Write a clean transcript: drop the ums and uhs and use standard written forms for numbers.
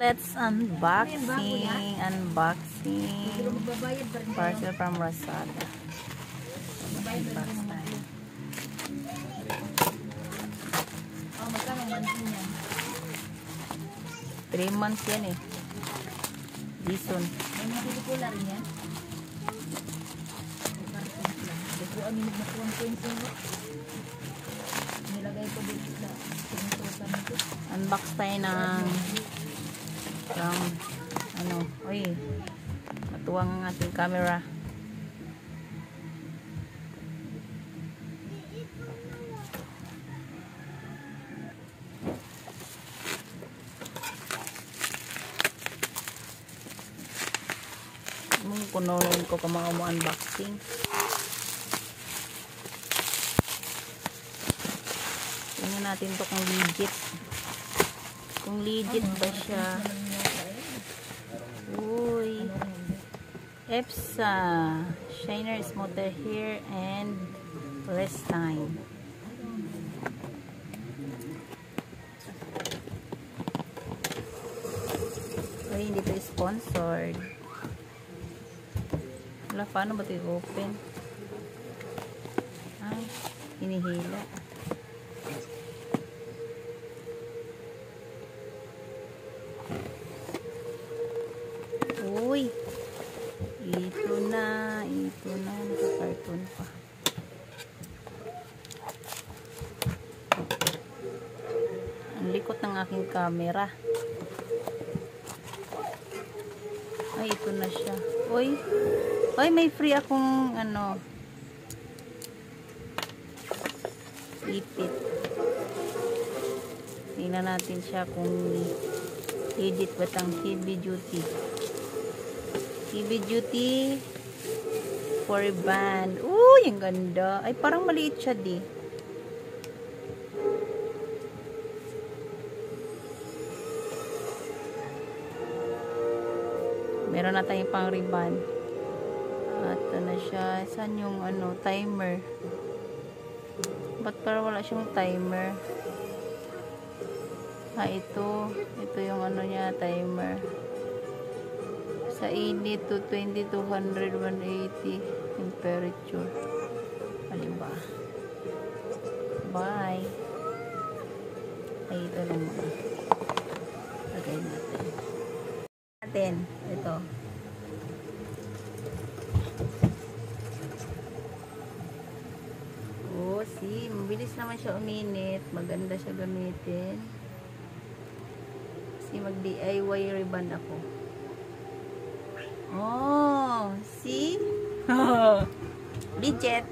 Let's unboxing. Parcel from Lazada. Unbox tayo. Oh, magkano months niyan? 3 months yan eh. Dison. May mga pelikula rin yan? Ito ang nakuha ko yung sino. Nilagay ko dito sa sinusukan nito. Unbox tayo ng uy, matuwang ang ating camera. Kunonon ko ka mga unboxing. Tingnan natin to kung legit. Kung legit ba siya. Uy. EPSA. Shiner Smoother Hair and Less Time. Uy, hindi to sponsored. Wala, paano ba ito i-open? Ay, hinihila. Uy! Ito na. Naka-cartoon pa. Ang likot ng aking camera. Ay, ito na siya. Uy! Oy, may free akong ipit. Tingnan natin siya kung legit ba tang heavy duty. Heavy duty for band. Uy, ang ganda. Ay, parang maliit siya di. Meron na tayong pang ribbon. At na siya. Saan yung timer? Ba't para wala siyang timer? Ito. Ito yung niya, timer. Sa init to 20 to 100, 180 temperature. Ano ba? Bye. Ay, ito lang muna. Lagay natin. Ito. See, mabilis naman siya uminit. Maganda siya gamitin. See, mag-DIY ribbon ako. Oh, see? Legit.